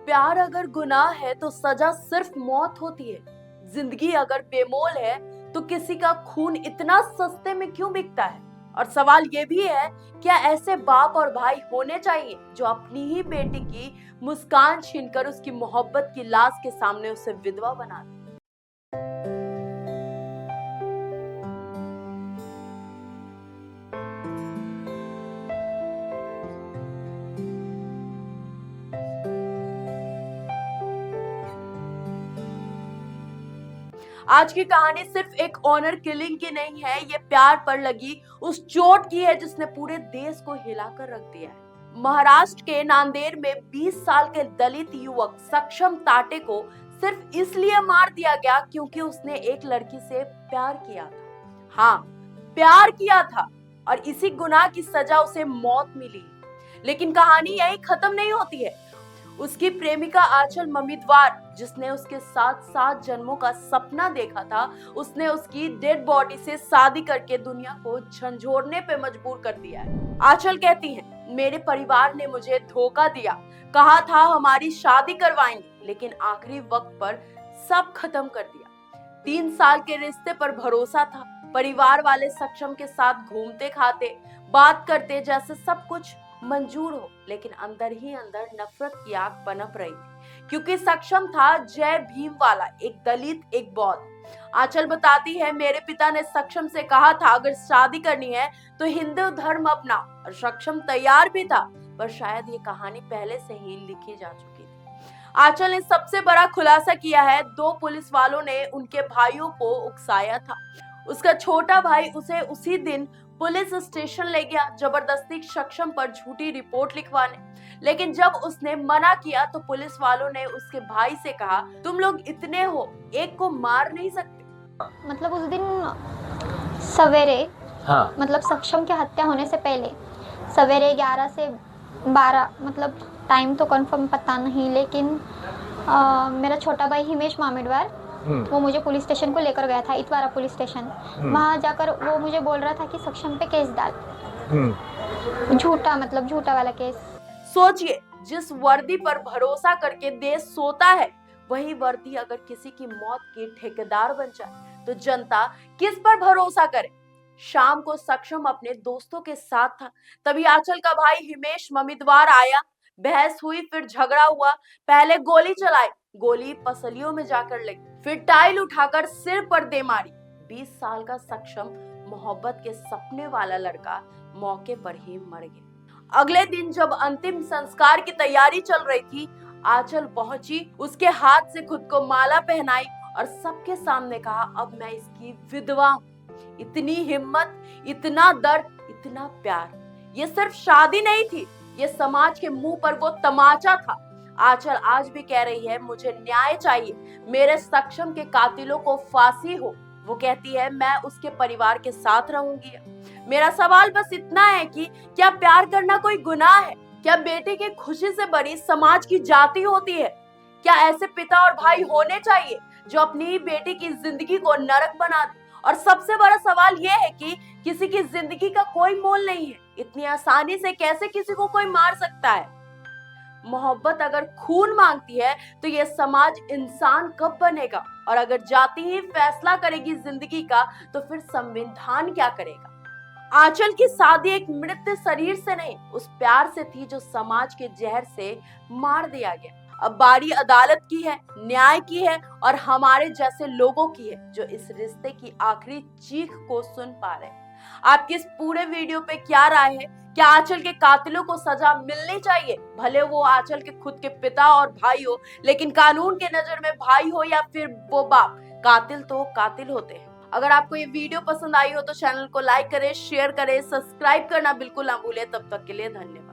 प्यार अगर गुनाह है तो सजा सिर्फ मौत होती है। जिंदगी अगर बेमोल है तो किसी का खून इतना सस्ते में क्यों बिकता है? और सवाल ये भी है, क्या ऐसे बाप और भाई होने चाहिए जो अपनी ही बेटी की मुस्कान छीनकर उसकी मोहब्बत की लाश के सामने उसे विधवा बना दे? आज की कहानी सिर्फ एक ऑनर किलिंग की नहीं है, ये प्यार पर लगी उस चोट की है जिसने पूरे देश को हिलाकर रख दिया है। महाराष्ट्र के नांदेड़ में 20 साल के दलित युवक सक्षम ताटे को सिर्फ इसलिए मार दिया गया क्योंकि उसने एक लड़की से प्यार किया था। हाँ, प्यार किया था और इसी गुनाह की सजा उसे मौत मिली। लेकिन कहानी यही खत्म नहीं होती है। उसकी प्रेमिका आंचल ममिद्वार, जिसने उसके साथ 7 जन्मों का सपना देखा था, उसने उसकी डेड बॉडी से शादी करके दुनिया को झंझोड़ने पे मजबूर कर दिया है। आंचल कहती है, मेरे परिवार ने मुझे धोखा दिया, कहा था हमारी शादी करवाएंगे, लेकिन आखिरी वक्त पर सब खत्म कर दिया। 3 साल के रिश्ते पर भरोसा था। परिवार वाले सक्षम के साथ घूमते खाते बात करते जैसे सब कुछ मंजूर हो, लेकिन अंदर ही अंदर नफरत की आग पनप रही थी क्योंकि सक्षम था जय भीम वाला, एक दलित, एक बौद्ध। आंचल बताती है, मेरे पिता ने सक्षम से कहा था अगर शादी करनी है तो हिंदू धर्म अपनाओ, और सक्षम तैयार भी था, पर शायद ये कहानी पहले से ही लिखी जा चुकी थी। आंचल ने सबसे बड़ा खुलासा किया है, 2 पुलिस वालों ने उनके भाइयों को उकसाया था। उसका छोटा भाई उसे उसी दिन पुलिस स्टेशन ले गया, जबरदस्ती सक्षम पर झूठी रिपोर्ट लिखवाने। लेकिन जब उसने मना किया तो पुलिस वालों ने उसके भाई से कहा, तुम लोग इतने हो, एक को मार नहीं सकते। मतलब उस दिन सवेरे, हाँ। मतलब सक्षम की हत्या होने से पहले सवेरे 11 से 12, मतलब टाइम तो कंफर्म पता नहीं, लेकिन मेरा छोटा भाई हिमेश मामिडवार वो मुझे पुलिस स्टेशन को लेकर गया था, इतवारा पुलिस स्टेशन। वहाँ जाकर वो मुझे बोल रहा था कि सक्षम पे केस डाल, झूठा, मतलब झूठा वाला केस। सोचिए, जिस वर्दी पर भरोसा करके देश सोता है, वही वर्दी अगर किसी की मौत की ठेकेदार बन जाए तो जनता किस पर भरोसा करे? शाम को सक्षम अपने दोस्तों के साथ था, तभी आंचल का भाई हिमेश ममिद्वार आया। बहस हुई, फिर झगड़ा हुआ। पहले गोली चलाई, गोली पसलियों में जाकर लगी, फिर टाइल उठाकर सिर पर दे मारी। 20 साल का सक्षम, मोहब्बत के सपने वाला लड़का, मौके पर ही मर गया। अगले दिन जब अंतिम संस्कार की तैयारी चल रही थी, आंचल पहुंची, उसके हाथ से खुद को माला पहनाई और सबके सामने कहा, अब मैं इसकी विधवा हूं। इतनी हिम्मत, इतना दर्द, इतना प्यार। ये सिर्फ शादी नहीं थी, ये समाज के मुंह पर वो तमाचा था। आंचल आज भी कह रही है, मुझे न्याय चाहिए, मेरे सक्षम के कातिलों को फांसी हो। वो कहती है, मैं उसके परिवार के साथ रहूंगी। मेरा सवाल बस इतना है कि क्या प्यार करना कोई गुनाह है? क्या बेटे की खुशी से बड़ी समाज की जाति होती है? क्या ऐसे पिता और भाई होने चाहिए जो अपनी बेटी की जिंदगी को नरक बना दे? और सबसे बड़ा सवाल यह है कि किसी की जिंदगी का कोई मोल नहीं है। इतनी आसानी से कैसे किसी को कोई मार सकता है? मोहब्बत अगर खून मांगती है तो यह समाज इंसान कब बनेगा? और अगर जाति ही फैसला करेगी जिंदगी का, तो फिर संविधान क्या करेगा? आंचल की शादी एक मृत शरीर से नहीं, उस प्यार से थी जो समाज के जहर से मार दिया गया। अब बारी अदालत की है, न्याय की है, और हमारे जैसे लोगों की है जो इस रिश्ते की आखिरी चीख को सुन पा रहे हैं। आपकी इस पूरे वीडियो पे क्या राय है? क्या आंचल के कातिलों को सजा मिलनी चाहिए, भले वो आंचल के खुद के पिता और भाई हो, लेकिन कानून के नजर में भाई हो या फिर वो बाप, कातिल तो कातिल होते हैं। अगर आपको ये वीडियो पसंद आई हो तो चैनल को लाइक करें, शेयर करें, सब्सक्राइब करना बिल्कुल ना भूलें। तब तक के लिए धन्यवाद।